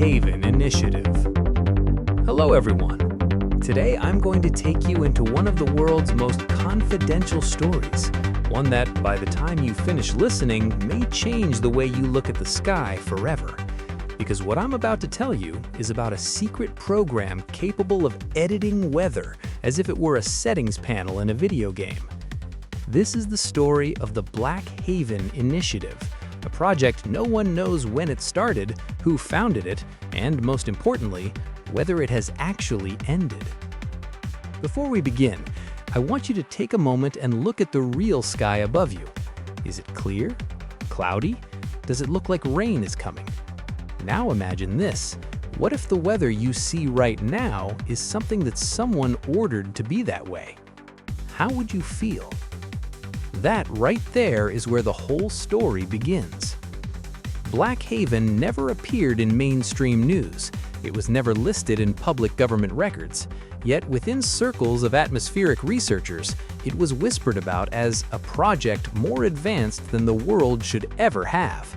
Haven Initiative. Hello everyone. Today I'm going to take you into one of the world's most confidential stories, one that, by the time you finish listening, may change the way you look at the sky forever. Because what I'm about to tell you is about a secret program capable of editing weather as if it were a settings panel in a video game. This is the story of the Black Haven Initiative, a project no one knows when it started, who founded it, and most importantly, whether it has actually ended. Before we begin, I want you to take a moment and look at the real sky above you. Is it clear? Cloudy? Does it look like rain is coming? Now imagine this. What if the weather you see right now is something that someone ordered to be that way? How would you feel? That right there is where the whole story begins. Black Haven never appeared in mainstream news. It was never listed in public government records. Yet within circles of atmospheric researchers, it was whispered about as a project more advanced than the world should ever have.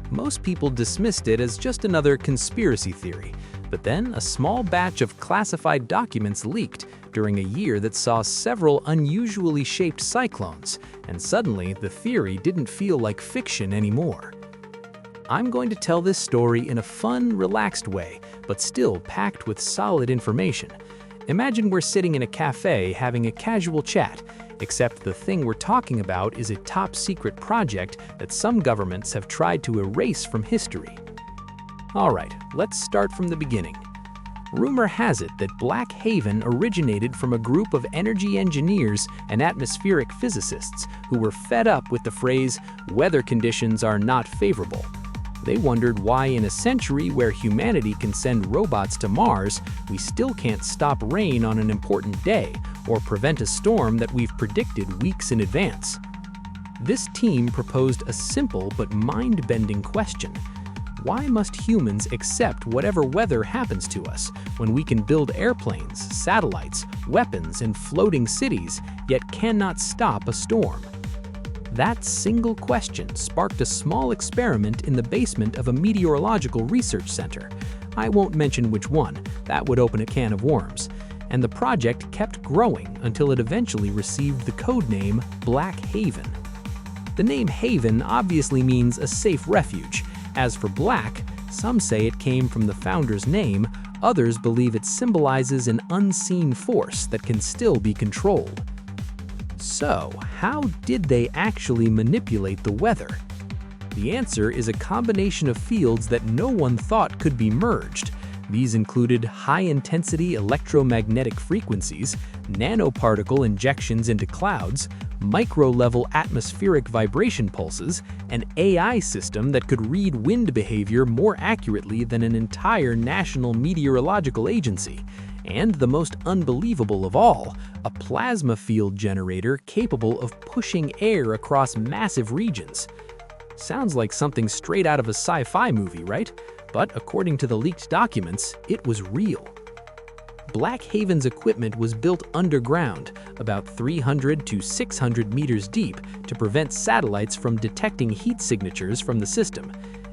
Most people dismissed it as just another conspiracy theory, but then a small batch of classified documents leaked during a year that saw several unusually shaped cyclones, and suddenly the theory didn't feel like fiction anymore. I'm going to tell this story in a fun, relaxed way, but still packed with solid information. Imagine we're sitting in a cafe having a casual chat, except the thing we're talking about is a top-secret project that some governments have tried to erase from history. All right, let's start from the beginning. Rumor has it that Black Haven originated from a group of energy engineers and atmospheric physicists who were fed up with the phrase, "weather conditions are not favorable." They wondered why in a century where humanity can send robots to Mars, we still can't stop rain on an important day or prevent a storm that we've predicted weeks in advance. This team proposed a simple but mind-bending question. Why must humans accept whatever weather happens to us when we can build airplanes, satellites, weapons, and floating cities, yet cannot stop a storm? That single question sparked a small experiment in the basement of a meteorological research center. I won't mention which one, that would open a can of worms. And the project kept growing until it eventually received the codename Black Haven. The name Haven obviously means a safe refuge. As for black, some say it came from the founder's name, others believe it symbolizes an unseen force that can still be controlled. So, how did they actually manipulate the weather? The answer is a combination of fields that no one thought could be merged. These included high-intensity electromagnetic frequencies, nanoparticle injections into clouds, micro-level atmospheric vibration pulses, an AI system that could read wind behavior more accurately than an entire national meteorological agency, and the most unbelievable of all, a plasma field generator capable of pushing air across massive regions. Sounds like something straight out of a sci-fi movie, right? But according to the leaked documents, it was real. Black Haven's equipment was built underground, about 300 to 600 meters deep, to prevent satellites from detecting heat signatures from the system.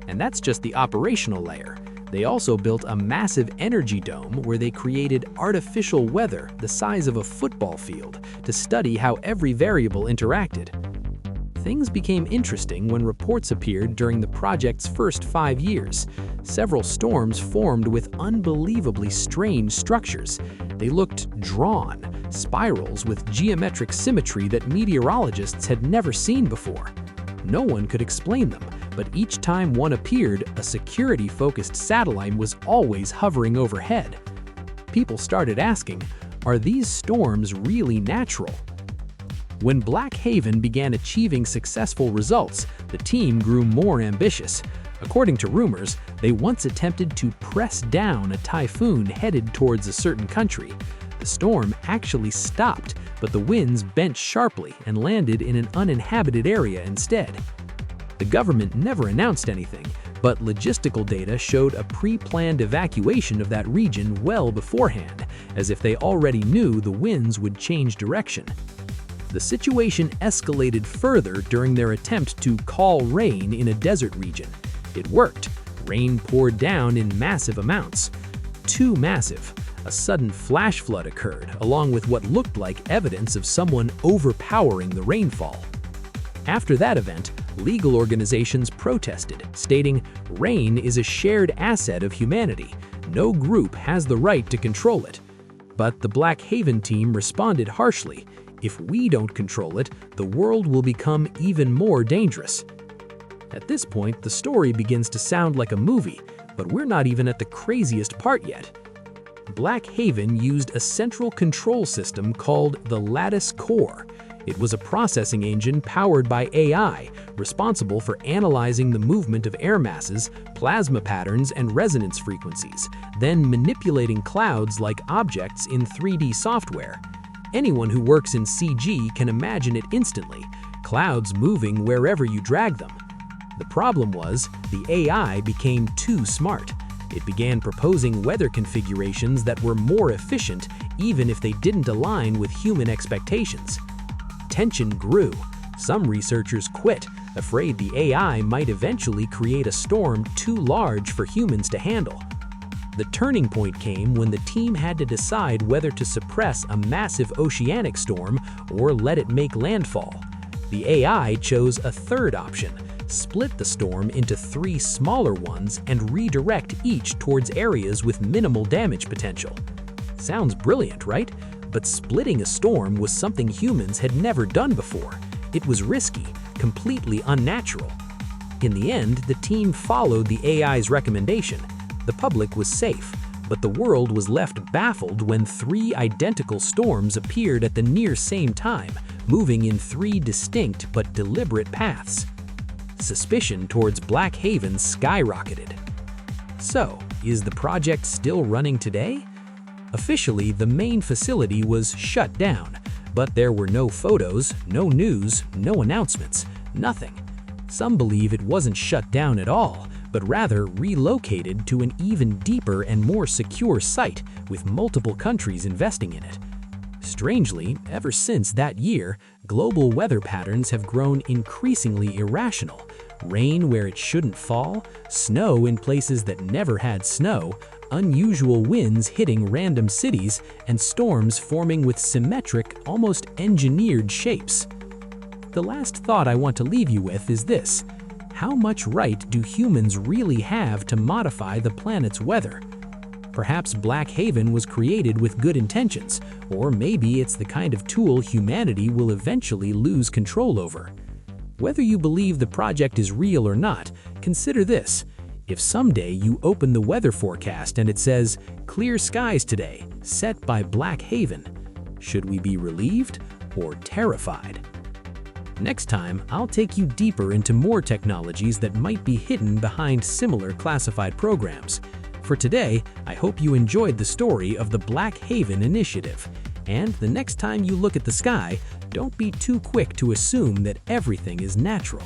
And that's just the operational layer. They also built a massive energy dome where they created artificial weather the size of a football field to study how every variable interacted. Things became interesting when reports appeared during the project's first 5 years. Several storms formed with unbelievably strange structures. They looked drawn, spirals with geometric symmetry that meteorologists had never seen before. No one could explain them, but each time one appeared, a security-focused satellite was always hovering overhead. People started asking, are these storms really natural? When Black Haven began achieving successful results, the team grew more ambitious. According to rumors, they once attempted to press down a typhoon headed towards a certain country. The storm actually stopped, but the winds bent sharply and landed in an uninhabited area instead. The government never announced anything, but logistical data showed a pre-planned evacuation of that region well beforehand, as if they already knew the winds would change direction. The situation escalated further during their attempt to call rain in a desert region. It worked. Rain poured down in massive amounts. Too massive. A sudden flash flood occurred, along with what looked like evidence of someone overpowering the rainfall. After that event, legal organizations protested, stating, "Rain is a shared asset of humanity. No group has the right to control it." But the Black Haven team responded harshly. "If we don't control it, the world will become even more dangerous." At this point, the story begins to sound like a movie, but we're not even at the craziest part yet. Black Haven used a central control system called the Lattice Core. It was a processing engine powered by AI, responsible for analyzing the movement of air masses, plasma patterns, and resonance frequencies, then manipulating clouds like objects in 3D software. Anyone who works in CG can imagine it instantly, clouds moving wherever you drag them. The problem was, the AI became too smart. It began proposing weather configurations that were more efficient even if they didn't align with human expectations. Tension grew. Some researchers quit, afraid the AI might eventually create a storm too large for humans to handle. The turning point came when the team had to decide whether to suppress a massive oceanic storm or let it make landfall. The AI chose a third option: split the storm into 3 smaller ones and redirect each towards areas with minimal damage potential. Sounds brilliant, right? But splitting a storm was something humans had never done before. It was risky, completely unnatural. In the end, the team followed the AI's recommendation. The public was safe, but the world was left baffled when 3 identical storms appeared at the near same time, moving in 3 distinct but deliberate paths. Suspicion towards Black Haven skyrocketed. So, is the project still running today? Officially, the main facility was shut down, but there were no photos, no news, no announcements, nothing. Some believe it wasn't shut down at all, but rather relocated to an even deeper and more secure site with multiple countries investing in it. Strangely, ever since that year, global weather patterns have grown increasingly irrational. Rain where it shouldn't fall, snow in places that never had snow, unusual winds hitting random cities, and storms forming with symmetric, almost engineered shapes. The last thought I want to leave you with is this: how much right do humans really have to modify the planet's weather? Perhaps Black Haven was created with good intentions, or maybe it's the kind of tool humanity will eventually lose control over. Whether you believe the project is real or not, consider this. If someday you open the weather forecast and it says, "Clear skies today, set by Black Haven," should we be relieved or terrified? Next time, I'll take you deeper into more technologies that might be hidden behind similar classified programs. For today, I hope you enjoyed the story of the Black Haven Initiative. And the next time you look at the sky, don't be too quick to assume that everything is natural.